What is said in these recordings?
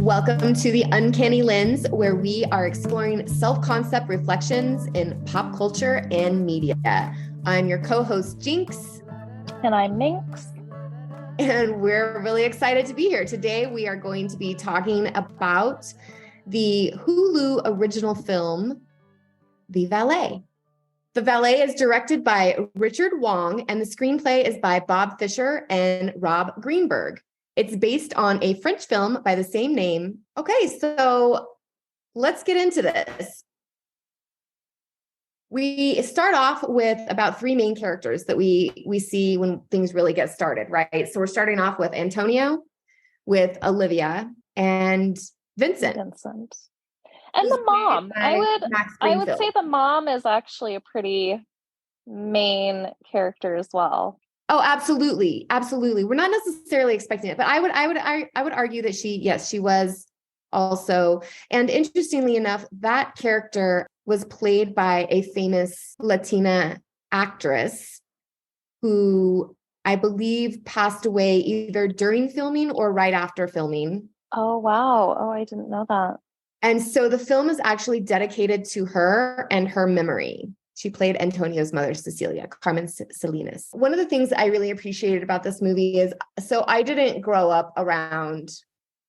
Welcome to the Uncanny Lens, where we are exploring self-concept reflections in pop culture and media. I'm your co-host, Jinx. And I'm Minx. And we're really excited to be here. Today, we are going to be talking about the Hulu original film, The Valet. The Valet is directed by Richard Wong, and the screenplay is by Bob Fisher and Rob Greenberg. It's based on a French film by the same name. Okay, so let's get into this. We start off with about three main characters that we see when things really get started, right? So we're starting off with Antonio, with Olivia, and Vincent. And the mom. I would say the mom is actually a pretty main character as well. Oh, absolutely. Absolutely. We're not necessarily expecting it, but I would argue that she was also. And interestingly enough, that character was played by a famous Latina actress who I believe passed away either during filming or right after filming. Oh, wow. Oh, I didn't know that. And so the film is actually dedicated to her and her memory. She played Antonio's mother, Cecilia, Carmen Salinas. One of the things I really appreciated about this movie is, so I didn't grow up around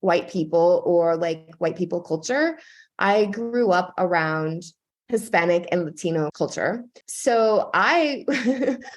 white people or like white people culture. I grew up around Hispanic and Latino culture. So I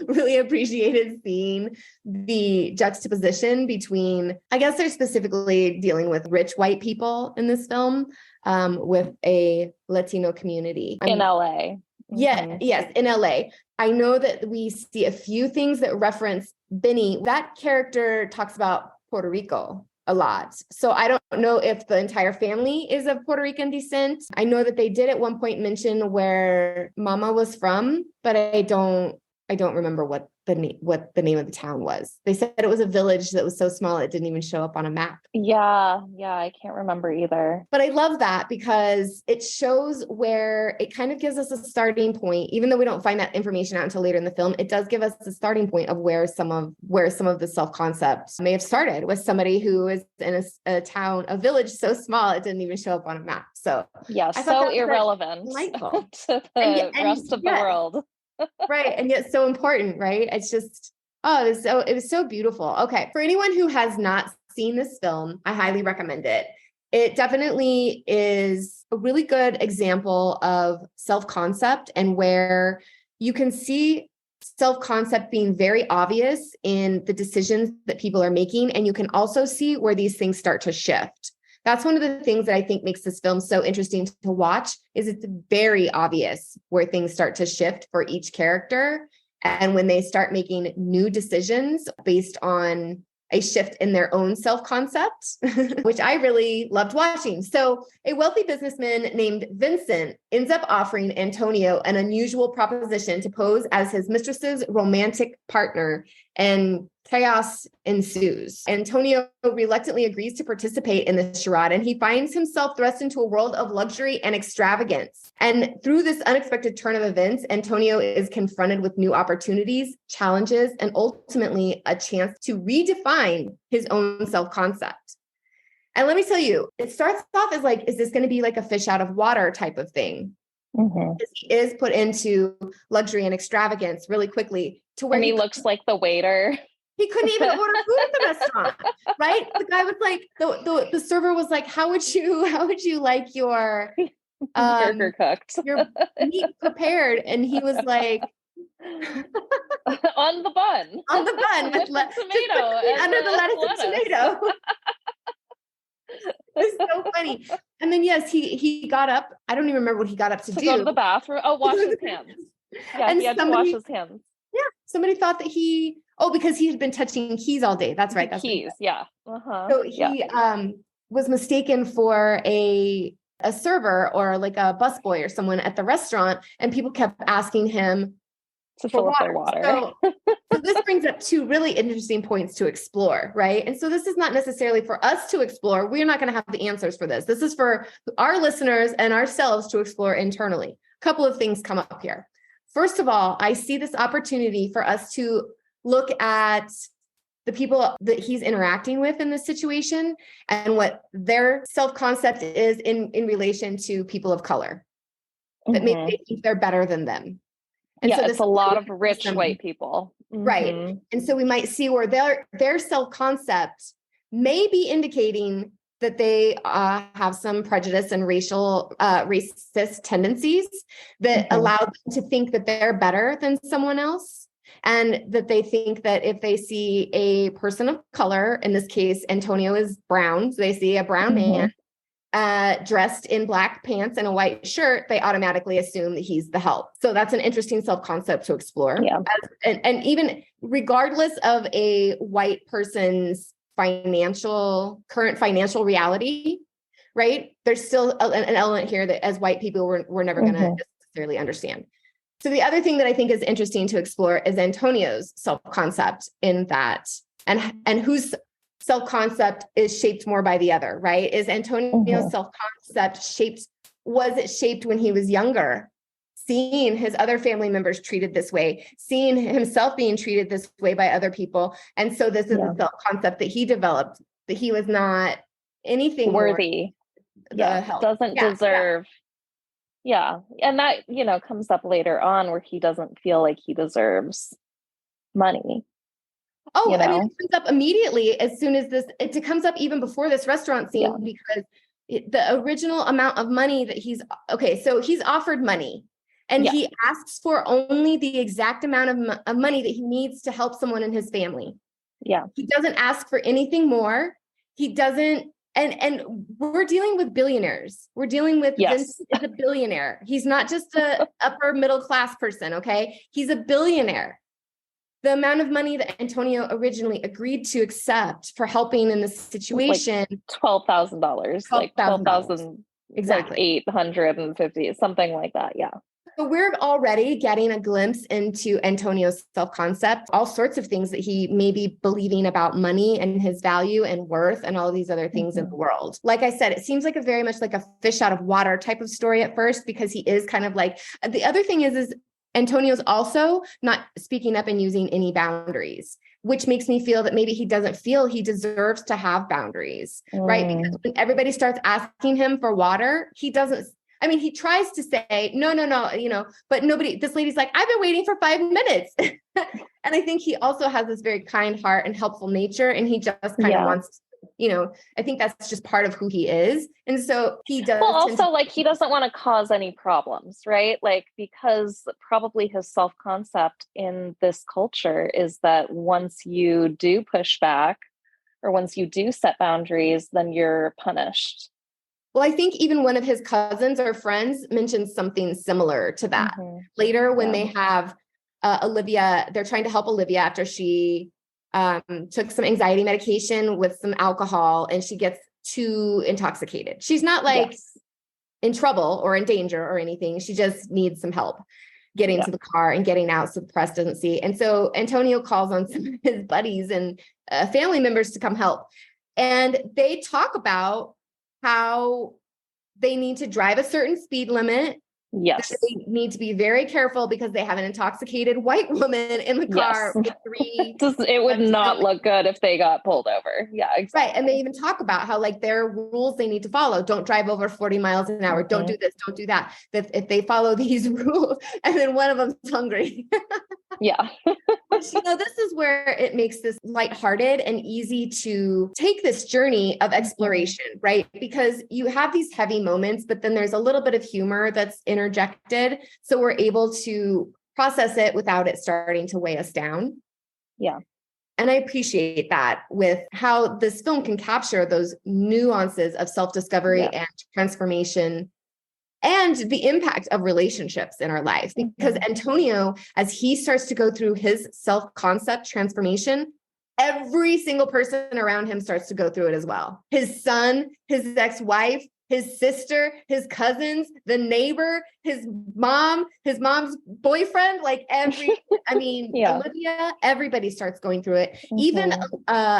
really appreciated seeing the juxtaposition between, I guess they're specifically dealing with rich white people in this film, with a Latino community. In LA. Yeah, yes, in LA. I know that we see a few things that reference Benny. That character talks about Puerto Rico a lot. So I don't know if the entire family is of Puerto Rican descent. I know that they did at one point mention where Mama was from, but I don't remember what the name of the town was. They said it was a village that was so small it didn't even show up on a map. Yeah, I can't remember either. But I love that because it shows where it kind of gives us a starting point, even though we don't find that information out until later in the film. It does give us a starting point of where some of the self-concept may have started, with somebody who is in a town, a village so small it didn't even show up on a map. So yeah, so irrelevant to the rest of the world. Right. And yet so important, right? It's just, it was so beautiful. Okay. For anyone who has not seen this film, I highly recommend it. It definitely is a really good example of self-concept, and where you can see self-concept being very obvious in the decisions that people are making. And you can also see where these things start to shift. That's one of the things that I think makes this film so interesting to watch, is it's very obvious where things start to shift for each character. And when they start making new decisions based on a shift in their own self-concept, which I really loved watching. So a wealthy businessman named Vincent ends up offering Antonio an unusual proposition to pose as his mistress's romantic partner, and chaos ensues. Antonio reluctantly agrees to participate in the charade, and he finds himself thrust into a world of luxury and extravagance. And through this unexpected turn of events, Antonio is confronted with new opportunities, challenges, and ultimately a chance to redefine his own self-concept. And let me tell you, it starts off as like, is this going to be like a fish out of water type of thing? Mm-hmm. He is put into luxury and extravagance really quickly, to where he looks like the waiter. He couldn't even order food at the restaurant, right? The guy was like, the server was like, how would you like your burger cooked, your meat prepared? And he was like, on the bun with tomato under the lettuce and tomato. It's so funny. And then yes, he got up. I don't even remember what he got up to do. Go to the bathroom. Oh, wash his hands. Yeah, and he had to wash his hands. Yeah, somebody thought that because he had been touching keys all day. That's right. That's keys. Right. Yeah. Uh-huh. So he was mistaken for a server or like a busboy or someone at the restaurant, and people kept asking him to fill up their water. So this brings up two really interesting points to explore, right? And so this is not necessarily for us to explore. We're not going to have the answers for this. This is for our listeners and ourselves to explore internally. A couple of things come up here. First of all, I see this opportunity for us to look at the people that he's interacting with in this situation and what their self-concept is in relation to people of color, that maybe they think they're better than them. And so it's a lot of rich white people. Right. And so we might see where their self-concept may be indicating that they have some prejudice and racist tendencies that allow them to think that they're better than someone else. And that they think that if they see a person of color, in this case, Antonio is brown, so they see a brown man dressed in black pants and a white shirt, they automatically assume that he's the help. So that's an interesting self-concept to explore. Yeah. And even regardless of a white person's current financial reality, right? There's still an element here that as white people, we're never going to necessarily understand. So the other thing that I think is interesting to explore is Antonio's self-concept in that, and whose self-concept is shaped more by the other, right? Is Antonio's self-concept was it shaped when he was younger, seeing his other family members treated this way, seeing himself being treated this way by other people. And so this is a self-concept that he developed, that he was not anything worthy, doesn't deserve. Yeah. And that, comes up later on where he doesn't feel like he deserves money. Oh, I mean, it comes up immediately as soon as it comes up even before this restaurant scene, because the original amount of money that he's offered money and he asks for only the exact amount of money that he needs to help someone in his family. Yeah. He doesn't ask for anything more. He doesn't. And we're dealing with billionaires. We're dealing with Vince is a billionaire. He's not just a upper middle class person. Okay. He's a billionaire. The amount of money that Antonio originally agreed to accept for helping in this situation, like $12,000, like 12,000, exactly, like 850, something like that. Yeah. So we're already getting a glimpse into Antonio's self-concept, all sorts of things that he may be believing about money and his value and worth and all of these other things in the world. Like I said, it seems like very much like a fish out of water type of story at first, because he is kind of like, the other thing is Antonio's also not speaking up and using any boundaries, which makes me feel that maybe he doesn't feel he deserves to have boundaries, right? Because when everybody starts asking him for water, he doesn't. I mean, he tries to say, no, but this lady's like, I've been waiting for 5 minutes. And I think he also has this very kind heart and helpful nature. And he just kind of wants, I think that's just part of who he is. And so he does. Well, also like he doesn't want to cause any problems, right? Like, because probably his self-concept in this culture is that once you do push back or once you do set boundaries, then you're punished. Well, I think even one of his cousins or friends mentioned something similar to that later when they have Olivia, they're trying to help Olivia after she took some anxiety medication with some alcohol and she gets too intoxicated. She's not like in trouble or in danger or anything. She just needs some help getting to the car and getting out so the press doesn't see. And so Antonio calls on some of his buddies and family members to come help. And they talk about how they need to drive a certain speed limit. Yes. They need to be very careful because they have an intoxicated white woman in the car with 3. It would not look good if they got pulled over. Yeah, exactly. Right. And they even talk about how like there are rules they need to follow. Don't drive over 40 miles an hour. Don't do this. Don't do that. That if they follow these rules and then one of them's hungry. Yeah. This is where it makes this lighthearted and easy to take this journey of exploration, right? Because you have these heavy moments, but then there's a little bit of humor that's interjected. So we're able to process it without it starting to weigh us down. Yeah. And I appreciate that with how this film can capture those nuances of self-discovery and transformation and the impact of relationships in our life. Because Antonio, as he starts to go through his self-concept transformation, every single person around him starts to go through it as well. His son, his ex-wife, his sister, his cousins, the neighbor, his mom's boyfriend, like Olivia, everybody starts going through it. Even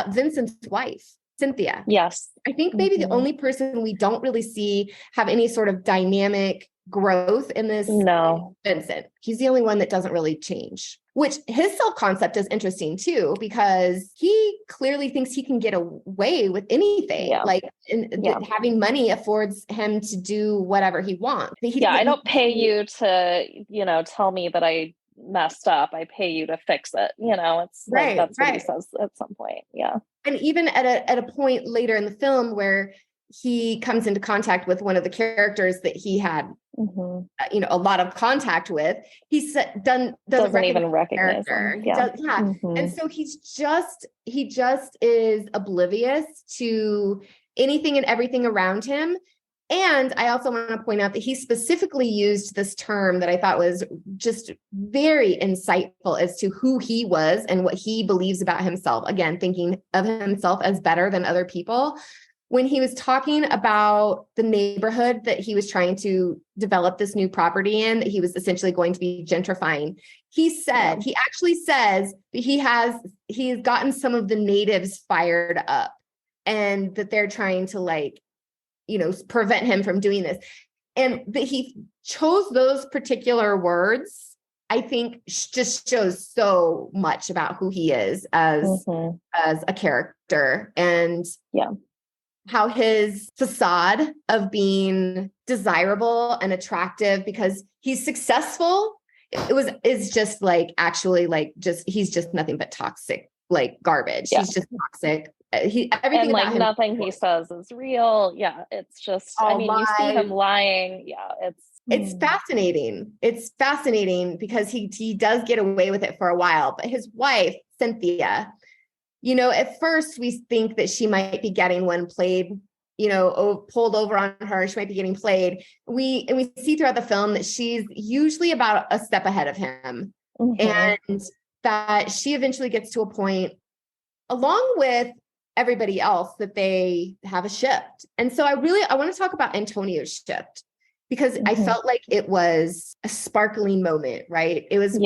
Vincent's wife, Cynthia. Yes. I think maybe the only person we don't really see have any sort of dynamic growth in this. No. Vincent. He's the only one that doesn't really change, which his self-concept is interesting too, because he clearly thinks he can get away with anything. Yeah. Like having money affords him to do whatever he wants. I don't pay you to, tell me that I messed up. I pay you to fix it. It's like, that's what he says at some point. Yeah. And even at a point later in the film where he comes into contact with one of the characters that he had, a lot of contact with, doesn't even recognize him. Yeah. And so he just is oblivious to anything and everything around him. And I also want to point out that he specifically used this term that I thought was just very insightful as to who he was and what he believes about himself. Again, thinking of himself as better than other people. When he was talking about the neighborhood that he was trying to develop this new property in, that he was essentially going to be gentrifying, he actually says that he's gotten some of the natives fired up and that they're trying to prevent him from doing this. And that he chose those particular words, I think just shows so much about who he is as a character. And how his facade of being desirable and attractive because he's successful is just he's just nothing but toxic, like garbage. He's just toxic. Everything and about him, nothing he says is real. Yeah, it's just you see him lying. Yeah, it's fascinating. It's fascinating because he does get away with it for a while, but his wife, Cynthia, at first we think that she might be getting one played, pulled over on her. She might be getting played. We see throughout the film that she's usually about a step ahead of him, and that she eventually gets to a point, along with everybody else, that they have a shift. And so I want to talk about Antonio's shift because I felt like it was a sparkling moment, right? It was.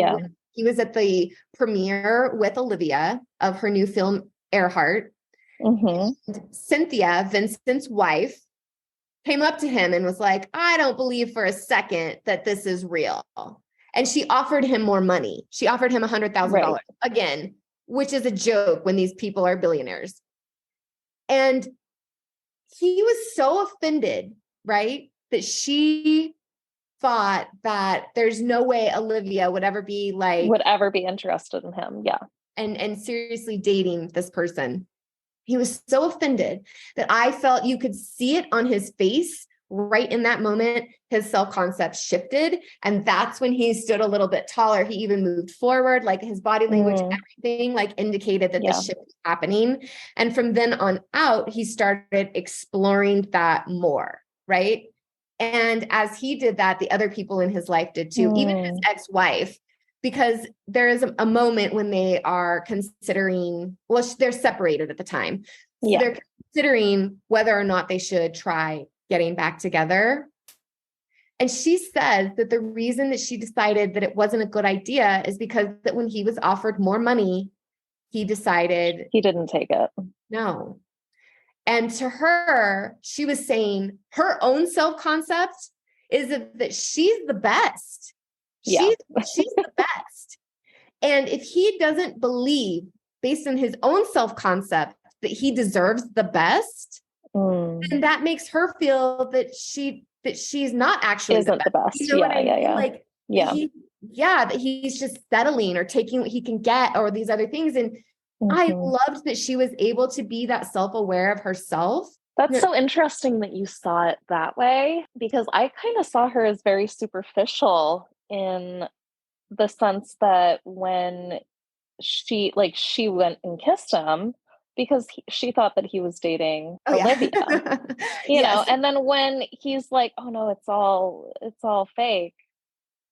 He was at the premiere with Olivia of her new film, Earhart. Cynthia, Vincent's wife, came up to him and was like, I don't believe for a second that this is real. And she offered him more money. She offered him $100,000 again, which is a joke when these people are billionaires. And he was so offended, right? That she thought that there's no way Olivia would ever be interested in him. Yeah. And seriously dating this person. He was so offended that I felt you could see it on his face right in that moment. His self-concept shifted. And that's when he stood a little bit taller. He even moved forward, like his body language, everything indicated that the shift was happening. And from then on out, he started exploring that more, right? And as he did that, the other people in his life did too, even his ex-wife, because there is a moment when they are considering, they're separated at the time. So they're considering whether or not they should try getting back together. And she says that the reason that she decided that it wasn't a good idea is because that when he was offered more money, he decided he didn't take it. No. And to her, she was saying her own self-concept is that she's the best. She's the best. And if he doesn't believe, based on his own self-concept, that he deserves the best, then that makes her feel that she's not actually the best. You know what I mean? That he's just settling or taking what he can get or these other things. And I loved that she was able to be that self-aware of herself. That's so interesting that you saw it that way, because I kind of saw her as very superficial in the sense that when she went and kissed him because she thought that he was dating Olivia, you know, and then when he's like, oh no, it's all fake.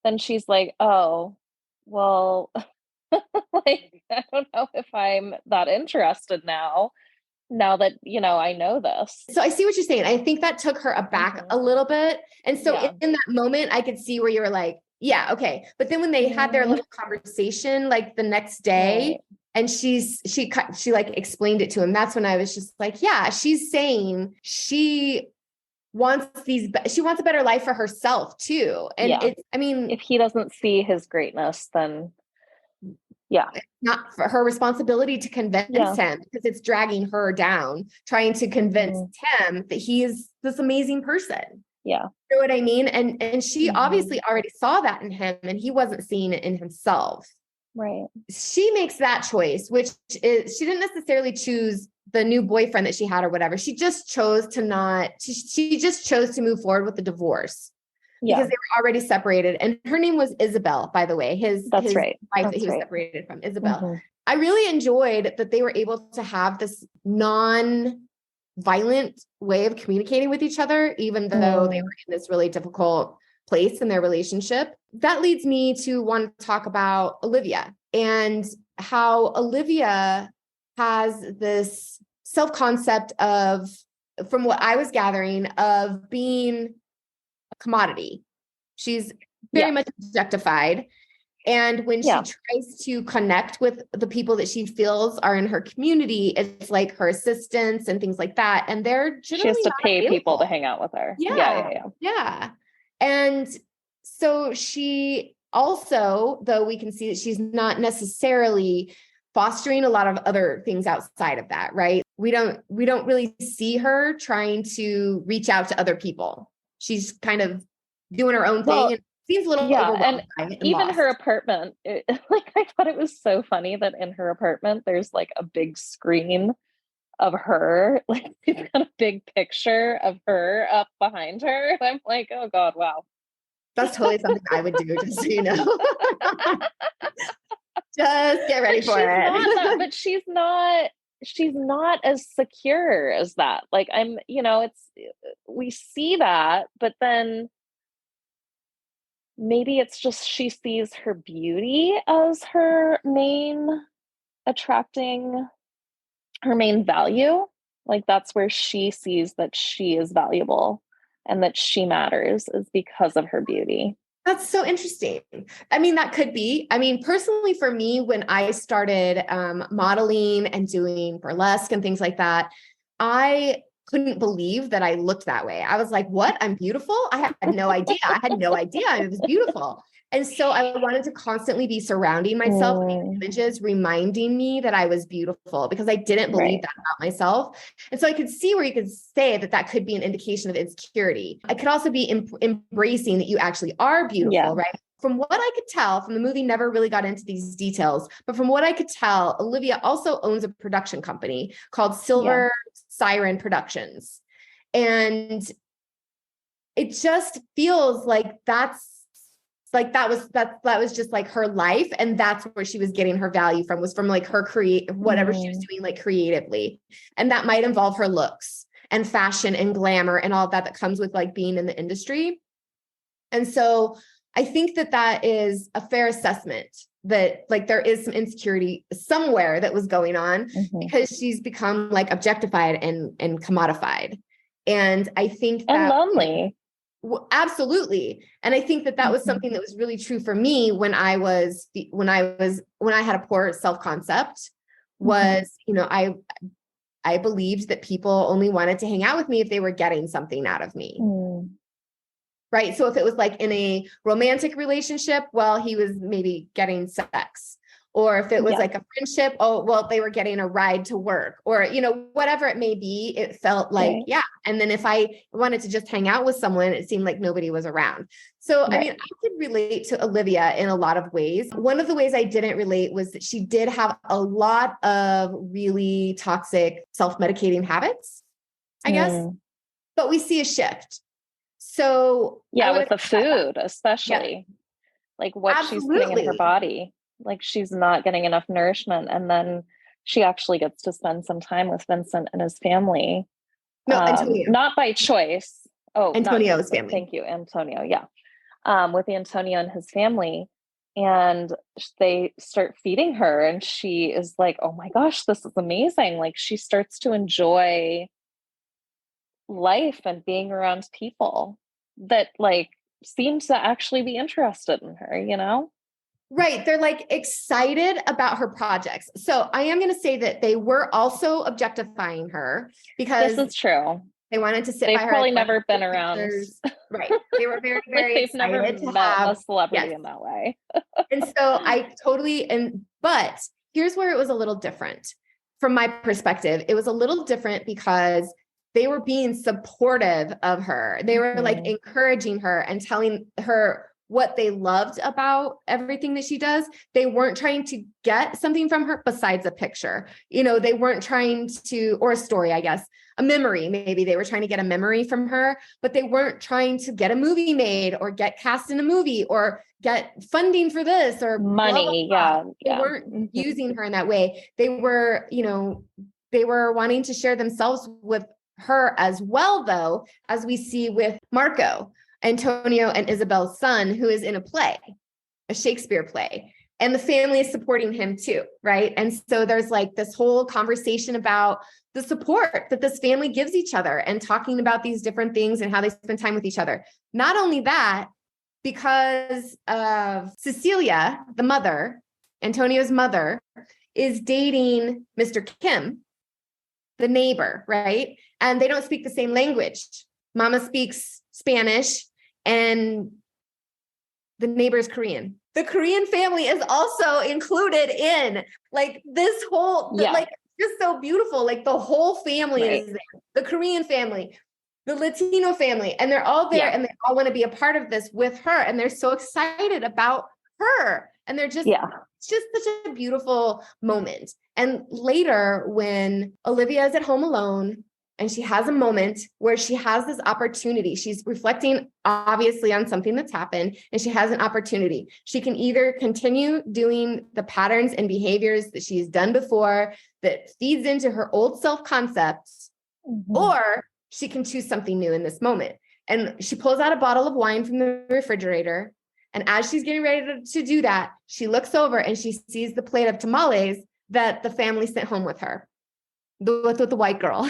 Then she's like, oh, well, like, I don't know if I'm that interested now that, you know, I know this. So I see what you're saying. I think that took her aback a little bit. And so in that moment, I could see where you were like, yeah, okay. But then when they had their little conversation, like the next day, and she like explained it to him, that's when I was just like, yeah, she's saying she she wants a better life for herself too. And Yeah. I mean, if he doesn't see his greatness, then yeah, it's not for her responsibility to convince him, because it's dragging her down, trying to convince him that he is this amazing person. Yeah. You know what I mean? And she obviously already saw that in him, and he wasn't seeing it in himself. Right. She makes that choice, which is, she didn't necessarily choose the new boyfriend that she had or whatever. She just chose to she just chose to move forward with the divorce because they were already separated. And her name was Isabel, by the way, his wife that he was separated from, Isabel. I really enjoyed that they were able to have this non-violent way of communicating with each other, even though they were in this really difficult place in their relationship. That leads me to want to talk about Olivia, and how Olivia has this self-concept of, from what I was gathering, of being a commodity. She's very much objectified. And when she tries to connect with the people that she feels are in her community, it's like her assistants and things like that. And they're generally, she has to pay people to hang out with her. Yeah. And so she also, though we can see that she's not necessarily fostering a lot of other things outside of that, right? We don't really see her trying to reach out to other people. She's kind of doing her own thing, and seems a little overwhelmed by it, and even lost. her apartment, like, I thought it was so funny that in her apartment there's like a big screen of her, like she's got a big picture of her up behind her, and I'm like, oh god, wow, that's totally something I would do, just so you know. Just get ready for it. But she's not as secure as that. Like, we see that, but then maybe it's just she sees her beauty as her main value. Like, that's where she sees that she is valuable and that she matters, is because of her beauty. That's so interesting. I mean, that could be. I mean, personally, for me, when I started modeling and doing burlesque and things like that, I couldn't believe that I looked that way. I was like, what? I'm beautiful? I had no idea. I had no idea I was beautiful. And so I wanted to constantly be surrounding myself with these images, reminding me that I was beautiful, because I didn't believe that about myself. And so I could see where you could say that that could be an indication of insecurity. I could also be embracing that you actually are beautiful, right? From what I could tell from the movie, never really got into these details, but from what I could tell, Olivia also owns a production company called Silver Siren Productions. And it just feels like that was just like her life. And that's where she was getting her value from, was from like her whatever she was doing, like creatively. And that might involve her looks and fashion and glamour and all of that comes with like being in the industry. And so I think that is a fair assessment, that like there is some insecurity somewhere that was going on because she's become like objectified and commodified. And I think that, and lonely. Absolutely. And I think that was something that was really true for me when I had a poor self-concept, was, I believed that people only wanted to hang out with me if they were getting something out of me. Right. So if it was like in a romantic relationship, well, he was maybe getting sex. Or if it was like a friendship, oh, well, they were getting a ride to work, or, whatever it may be, it felt like, And then if I wanted to just hang out with someone, it seemed like nobody was around. So, I mean, I could relate to Olivia in a lot of ways. One of the ways I didn't relate was that she did have a lot of really toxic self-medicating habits, I guess, but we see a shift. So with the food, especially like what she's putting in her body. Like, she's not getting enough nourishment. And then she actually gets to spend some time with Vincent and his family. No, Antonio. Not by choice. Oh, Antonio's family. Thank you, Antonio. Yeah. With Antonio and his family. And they start feeding her. And she is like, oh my gosh, this is amazing. Like, she starts to enjoy life and being around people that like seem to actually be interested in her, Right. They're like excited about her projects. So I am going to say that they were also objectifying her, because this is true. They wanted to sit They've by her. probably never been around. Right. They were very, Like very they've never excited to met have a celebrity yes. in that way. And so but here's where it was a little different from my perspective. It was a little different because they were being supportive of her. They were like encouraging her and telling her what they loved about everything that she does. They weren't trying to get something from her besides a picture. They weren't trying to, or a story, I guess, a memory. Maybe they were trying to get a memory from her, but they weren't trying to get a movie made or get cast in a movie or get funding for this or money. Blah, blah, blah. They weren't using her in that way. They were, they were wanting to share themselves with her as well, though, as we see with Marco, Antonio and Isabel's son, who is in a play, a Shakespeare play, and the family is supporting him too, right? And so there's like this whole conversation about the support that this family gives each other and talking about these different things and how they spend time with each other. Not only that, because of Cecilia, the mother, Antonio's mother, is dating Mr. Kim, the neighbor, right? And they don't speak the same language. Mama speaks Spanish and the neighbor is Korean. The Korean family is also included in like this whole, like just so beautiful. Like the whole family is there. The Korean family, the Latino family, and they're all there and they all want to be a part of this with her. And they're so excited about her. And they're just, it's just such a beautiful moment. And later when Olivia is at home alone and she has a moment where she has this opportunity, she's reflecting obviously on something that's happened and she has an opportunity. She can either continue doing the patterns and behaviors that she's done before that feeds into her old self-concepts, or she can choose something new in this moment. And she pulls out a bottle of wine from the refrigerator. And as she's getting ready to do that, she looks over and she sees the plate of tamales that the family sent home with her. With the white girl.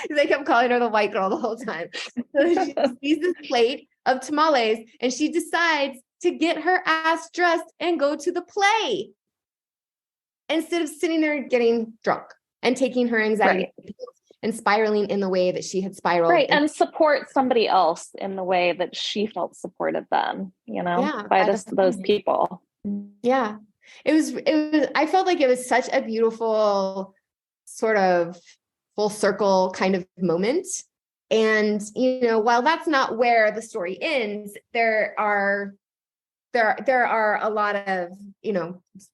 They kept calling her the white girl the whole time. So she sees this plate of tamales and she decides to get her ass dressed and go to the play instead of sitting there getting drunk and taking her anxiety and spiraling in the way that she had spiraled. Right. And support somebody else in the way that she felt supported then, by those people. Yeah. It was, I felt like it was such a beautiful sort of full circle kind of moment. And, while that's not where the story ends, there are a lot of,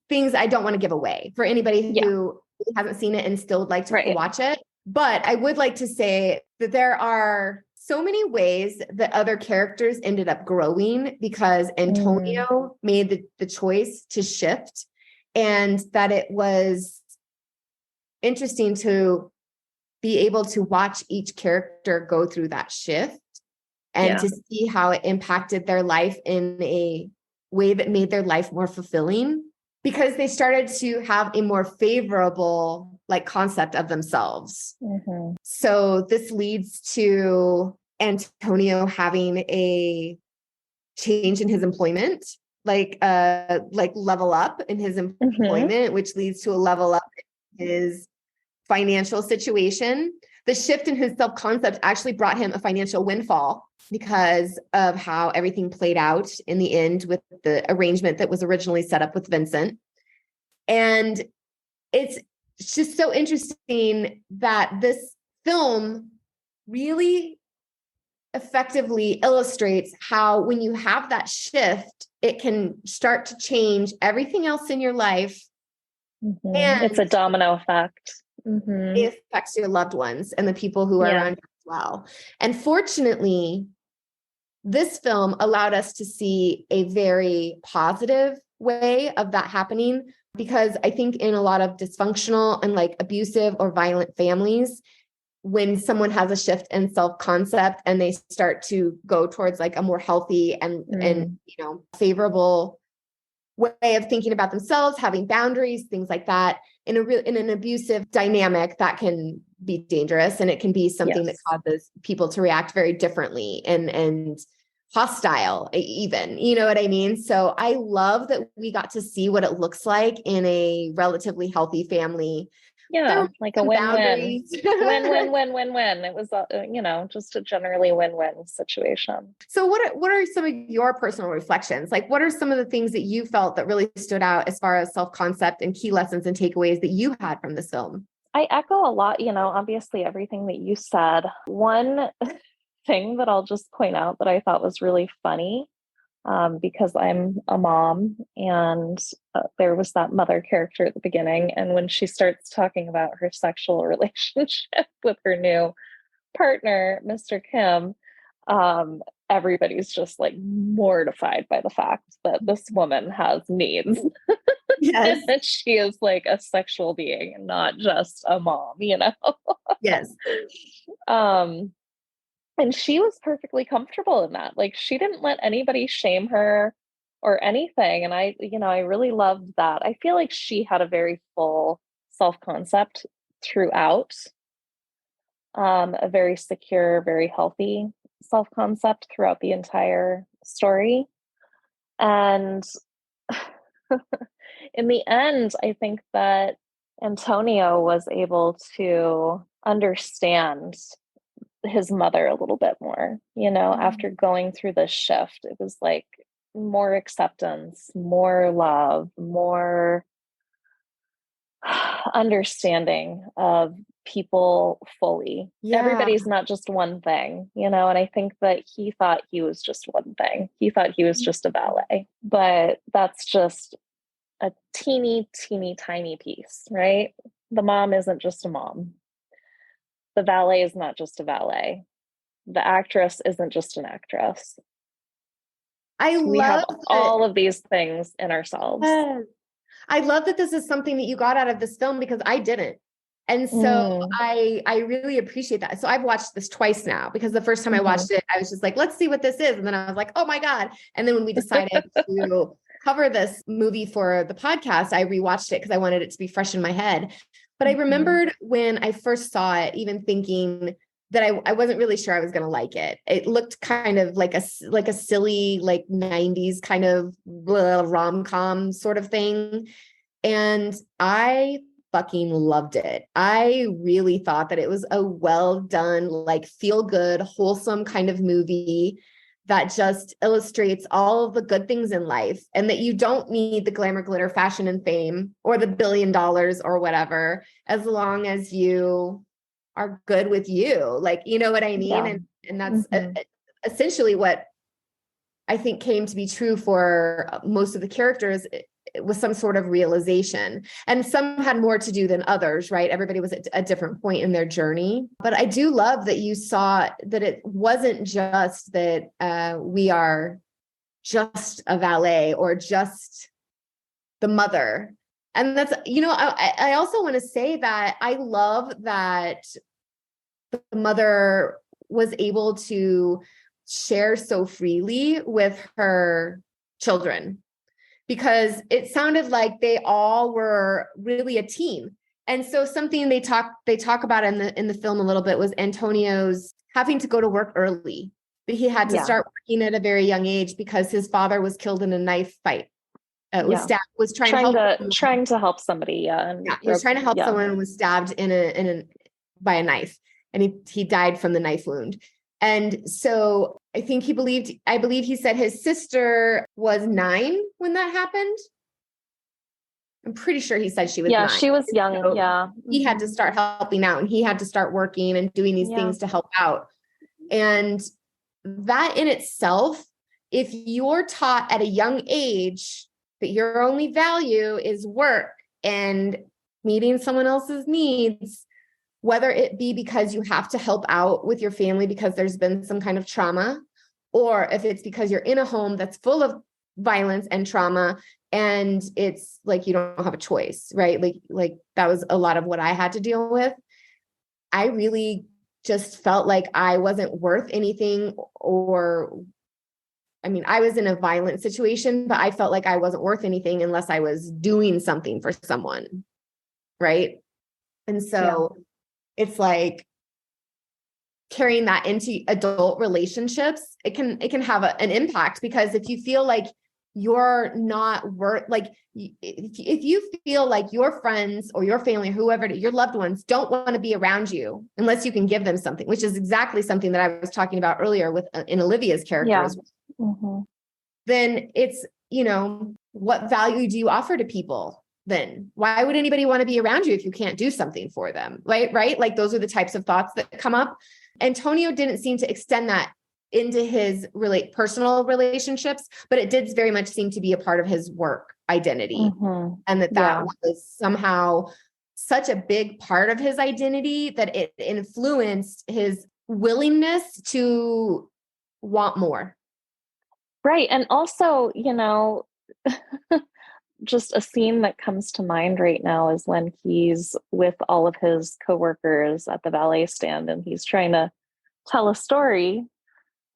things I don't want to give away for anybody who hasn't seen it and still would like to watch it. But I would like to say that there are so many ways that other characters ended up growing because Antonio made the choice to shift, and that it was interesting to be able to watch each character go through that shift and to see how it impacted their life in a way that made their life more fulfilling, because they started to have a more favorable concept of themselves. So this leads to Antonio having a change in his employment, level up in his employment, which leads to a level up in his financial situation. The shift in his self-concept actually brought him a financial windfall because of how everything played out in the end with the arrangement that was originally set up with Vincent. And it's just so interesting that this film really effectively illustrates how when you have that shift, it can start to change everything else in your life. And it's a domino effect. It affects your loved ones and the people who are around you as well. And fortunately, this film allowed us to see a very positive way of that happening, because I think in a lot of dysfunctional and abusive or violent families, when someone has a shift in self-concept and they start to go towards a more healthy and favorable way of thinking about themselves, having boundaries, things like that, in an abusive dynamic, that can be dangerous, and it can be something that causes people to react very differently and hostile even, you know what I mean? So I love that we got to see what it looks like in a relatively healthy family Yeah, There were like a some win-win. boundaries. Win-win-win-win-win. It was, just a generally win-win situation. So what are some of your personal reflections? Like, what are some of the things that you felt that really stood out as far as self-concept and key lessons and takeaways that you had from this film? I echo a lot, obviously everything that you said. One thing that I'll just point out that I thought was really funny, because I'm a mom, and there was that mother character at the beginning. And when she starts talking about her sexual relationship with her new partner, Mr. Kim, everybody's just like mortified by the fact that this woman has needs. Yes. That she is like a sexual being and not just a mom. Yes. um, and she was perfectly comfortable in that. Like, she didn't let anybody shame her or anything. And I really loved that. I feel like she had a very full self-concept throughout, a very secure, very healthy self-concept throughout the entire story. And in the end, I think that Antonio was able to understand his mother a little bit more, after going through this shift. It was like more acceptance, more love, more understanding of people fully. Yeah. Everybody's not just one thing, and I think that he thought he was just one thing. He thought he was just a valet, but that's just a teeny, teeny, tiny piece, right? The mom isn't just a mom. The valet is not just a valet. The actress isn't just an actress. We have all of these things in ourselves. I love that this is something that you got out of this film because I didn't. And so I really appreciate that. So I've watched this twice now because the first time I watched it, I was just like, let's see what this is. And then I was like, oh my God. And then when we decided to cover this movie for the podcast, I rewatched it because I wanted it to be fresh in my head. But I remembered when I first saw it, even thinking that I wasn't really sure I was going to like it. It looked kind of like a silly, like 90s kind of rom-com sort of thing. And I fucking loved it. I really thought that it was a well done, like feel good, wholesome kind of movie that just illustrates all of the good things in life, and that you don't need the glamour, glitter, fashion, and fame, or the $1 billion or whatever, as long as you are good with you. Like, you know what I mean? Yeah. And that's essentially what I think came to be true for most of the characters. It was some sort of realization, and some had more to do than others, right? Everybody was at a different point in their journey. But I do love that you saw that it wasn't just that we are just a valet or just the mother. And that's, I also want to say that I love that the mother was able to share so freely with her children, because it sounded like they all were really a team. And so something they talk about in the film a little bit was Antonio's having to go to work early. But he had to start working at a very young age because his father was killed in a knife fight. Was trying to help somebody. He was trying to help someone and was stabbed by a knife, and he died from the knife wound. And so I believe he said his sister was 9 when that happened. I'm pretty sure he said she was 9. She was young. So he had to start helping out, and he had to start working and doing these things to help out. And that in itself, if you're taught at a young age that your only value is work and meeting someone else's needs, whether it be because you have to help out with your family because there's been some kind of trauma, or if it's because you're in a home that's full of violence and trauma, and it's like you don't have a choice, right? Like that was a lot of what I had to deal with. I really just felt like I wasn't worth anything, I was in a violent situation, but I felt like I wasn't worth anything unless I was doing something for someone, right? And so it's like carrying that into adult relationships, it can have an impact, because if you feel like you're not worth, like, if you feel like your friends or your family, or whoever, your loved ones don't want to be around you unless you can give them something, which is exactly something that I was talking about earlier with in Olivia's character, then it's, what value do you offer to people? Then why would anybody want to be around you if you can't do something for them? Right. Like those are the types of thoughts that come up. Antonio didn't seem to extend that into his personal relationships, but it did very much seem to be a part of his work identity. And that was somehow such a big part of his identity that it influenced his willingness to want more. Right. And also, just a scene that comes to mind right now is when he's with all of his coworkers at the valet stand and he's trying to tell a story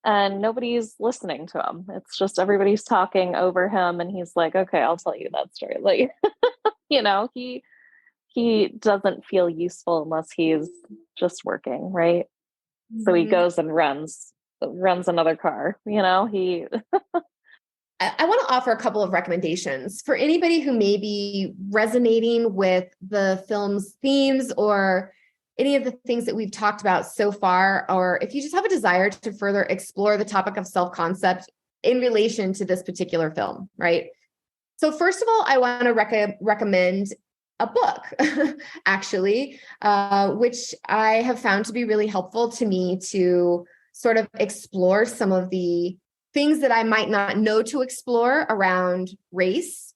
and nobody's listening to him. It's just everybody's talking over him and he's like, okay, I'll tell you that story. Like, he doesn't feel useful unless he's just working, right? So he goes and runs another car, he I want to offer a couple of recommendations for anybody who may be resonating with the film's themes or any of the things that we've talked about so far, or if you just have a desire to further explore the topic of self-concept in relation to this particular film, right? So first of all, I want to recommend a book, actually, which I have found to be really helpful to me to sort of explore some of the things that I might not know to explore around race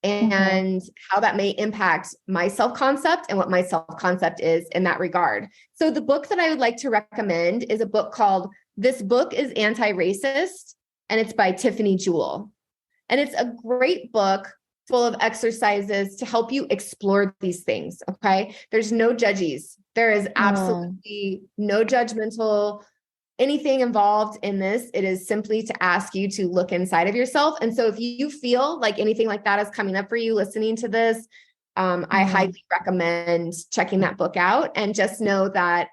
and how that may impact my self-concept and what my self-concept is in that regard. So the book that I would like to recommend is a book called This Book is Anti-Racist, and it's by Tiffany Jewell. And it's a great book full of exercises to help you explore these things, okay? There's no judges. There is absolutely no judgmental anything involved in this. It is simply to ask you to look inside of yourself. And so if you feel like anything like that is coming up for you listening to this, I highly recommend checking that book out, and just know that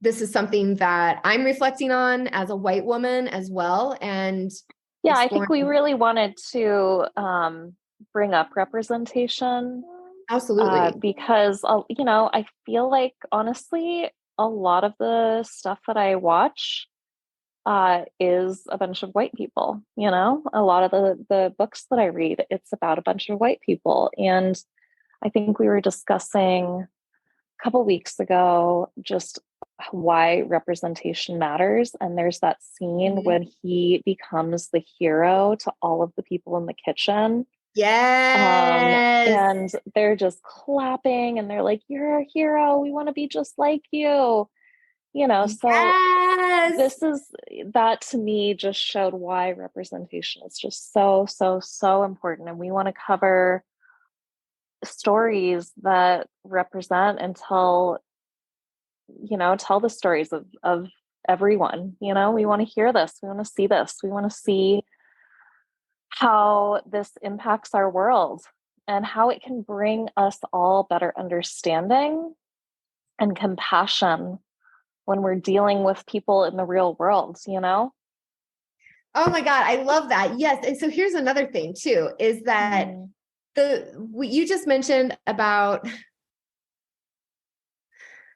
this is something that I'm reflecting on as a white woman as well. And I think we really wanted to bring up representation. Absolutely. Because, I feel like, honestly, a lot of the stuff that I watch is a bunch of white people, a lot of the books that I read, it's about a bunch of white people. And I think we were discussing a couple weeks ago just why representation matters. And there's that scene when he becomes the hero to all of the people in the kitchen. Yes. And they're just clapping and they're like, you're a hero. We want to be just like you. So that to me just showed why representation is just so, so, so important. And we want to cover stories that represent and tell the stories of everyone. We want to hear this. We want to see this. We want to see how this impacts our world and how it can bring us all better understanding and compassion when we're dealing with people in the real world, Oh my God, I love that. Yes. And so here's another thing too, is that you just mentioned about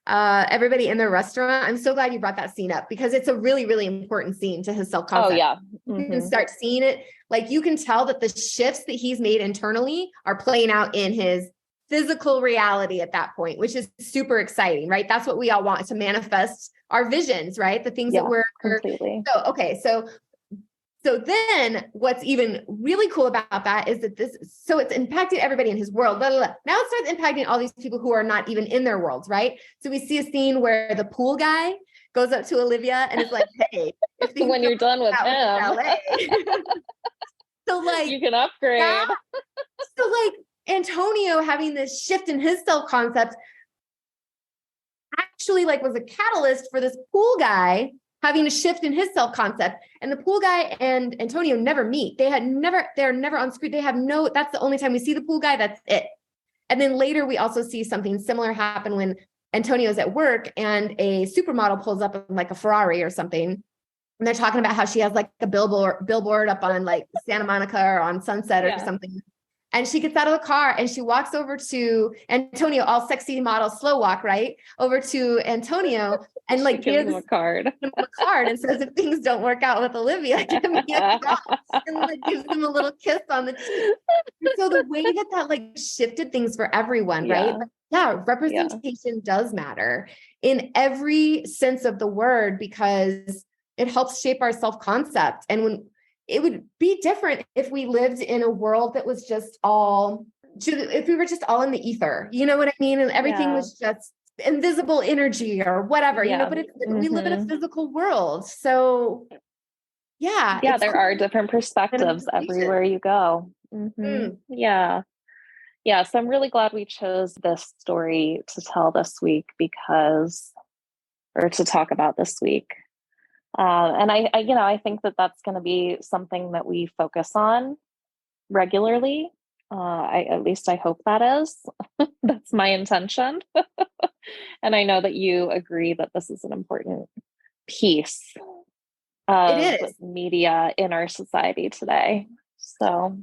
everybody in the restaurant. I'm so glad you brought that scene up because it's a really, really important scene to his self-concept. Oh yeah. You can start seeing it. Like you can tell that the shifts that he's made internally are playing out in his physical reality at that point, which is super exciting, right? That's what we all want, to manifest our visions, right? The things that we're completely. So, okay. So then what's even really cool about that is that so it's impacted everybody in his world. Blah, blah, blah. Now it starts impacting all these people who are not even in their worlds, right? So we see a scene where the pool guy goes up to Olivia and is like, hey, when you're done with him, so like you can upgrade. Yeah. So like Antonio having this shift in his self-concept actually like was a catalyst for this pool guy having a shift in his self-concept. And the pool guy and Antonio never meet. They're never on screen. That's the only time we see the pool guy. That's it. And then later we also see something similar happen when Antonio's at work and a supermodel pulls up in like a Ferrari or something. And they're talking about how she has like a billboard up on like Santa Monica or on Sunset or something. And she gets out of the car and she walks over to Antonio, all sexy model, slow walk, right? Over to Antonio and like gives him a card. And says, if things don't work out with Olivia, give me a call. And like gives him a little kiss on the cheek. And so the way that like shifted things for everyone, right? Yeah, representation does matter in every sense of the word, because it helps shape our self-concept. And when it would be different if we lived in a world that was just all, if we were just all in the ether, you know what I mean? And everything was just invisible energy or whatever, you know, but we live in a physical world. So there are different perspectives everywhere you go. Yeah. So I'm really glad we chose this story to tell this week or to talk about this week. And I think that that's going to be something that we focus on regularly. At least I hope that is. That's my intention. And I know that you agree that this is an important piece of media in our society today. So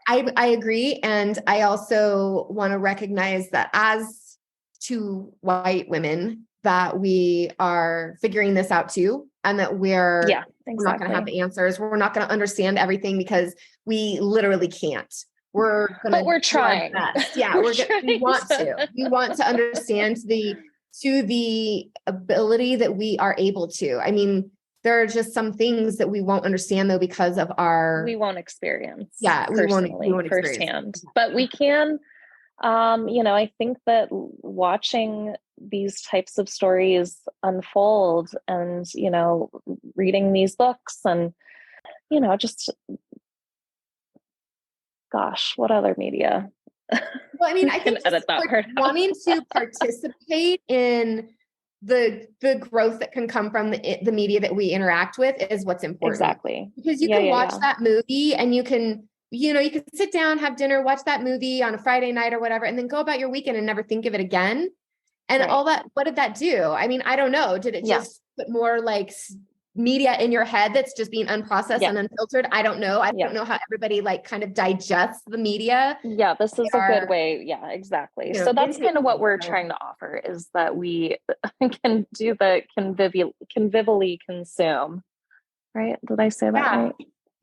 I agree. And I also want to recognize that as two white women, that we are figuring this out too. And that we're not going to have the answers. We're not going to understand everything because we literally can't. But we're trying. Yeah, we want to. We want to understand to the ability that we are able to. I mean, there are just some things that we won't understand though because of we won't experience. Yeah, we won't firsthand. But we can. I think that watching these types of stories unfold and, reading these books and, just, gosh, what other media? Well, I mean, I think edit that part wanting to participate in the growth that can come from the media that we interact with is what's important. Exactly. Because you can watch that movie and you can sit down, have dinner, watch that movie on a Friday night or whatever, and then go about your weekend and never think of it again. And all that, what did that do? I mean, I don't know. Did it just put more like media in your head that's just being unprocessed and unfiltered? I don't know. I don't know how everybody like kind of digests the media. Yeah, this is a good way. Yeah, exactly. So that's kind of what we're trying to offer, is that we can do the convivially consume. Right? Did I say that right?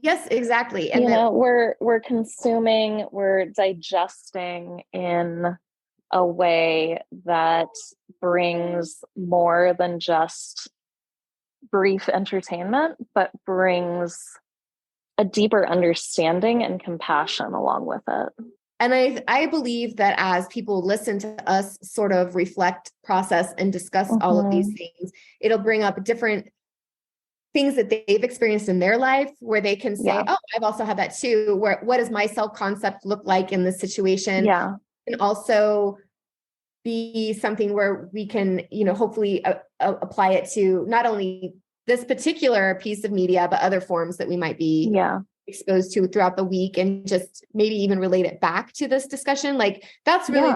Yes, exactly. And we're consuming, we're digesting in a way that brings more than just brief entertainment, but brings a deeper understanding and compassion along with it. And I believe that as people listen to us sort of reflect, process, and discuss all of these things, it'll bring up different things that they've experienced in their life where they can say, oh, I've also had that too. What does my self-concept look like in this situation? Yeah. And also be something where we can, hopefully apply it to not only this particular piece of media, but other forms that we might be exposed to throughout the week, and just maybe even relate it back to this discussion. Like that's really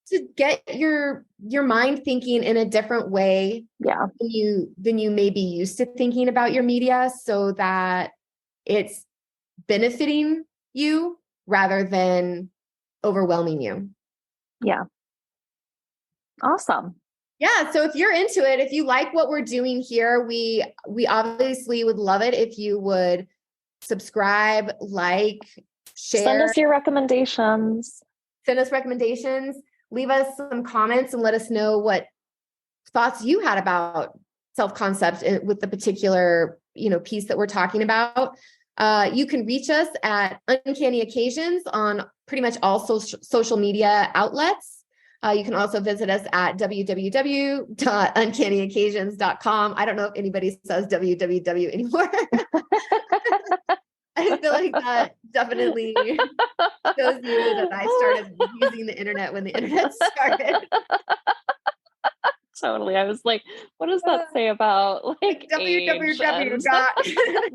to get your mind thinking in a different way than you may be used to thinking about your media, so that it's benefiting you rather than overwhelming you. Yeah. Awesome. Yeah. So if you're into it, if you like what we're doing here, we obviously would love it if you would subscribe, like, share. Send us your recommendations. Leave us some comments and let us know what thoughts you had about self-concept with the particular, piece that we're talking about. You can reach us at Uncanny Occasions on pretty much all social media outlets. You can also visit us at www.uncannyoccasions.com. I don't know if anybody says www anymore. I feel like that definitely shows you that I started using the internet when the internet started. Totally. I was like, what does that say about like www.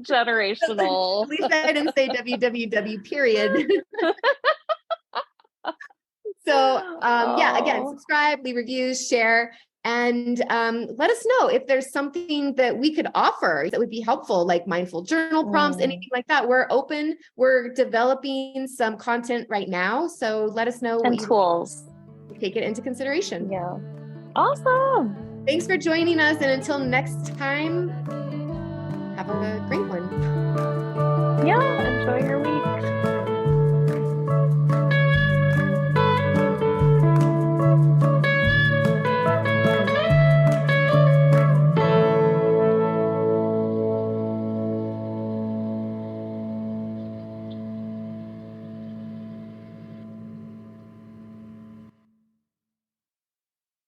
Generational? At least I didn't say www period. So again, subscribe, leave reviews, share, And let us know if there's something that we could offer that would be helpful, like mindful journal prompts, anything like that. We're open. We're developing some content right now. So let us know and tools. Take it into consideration. Yeah. Awesome. Thanks for joining us. And until next time, have a great one. Yeah. Enjoy your week.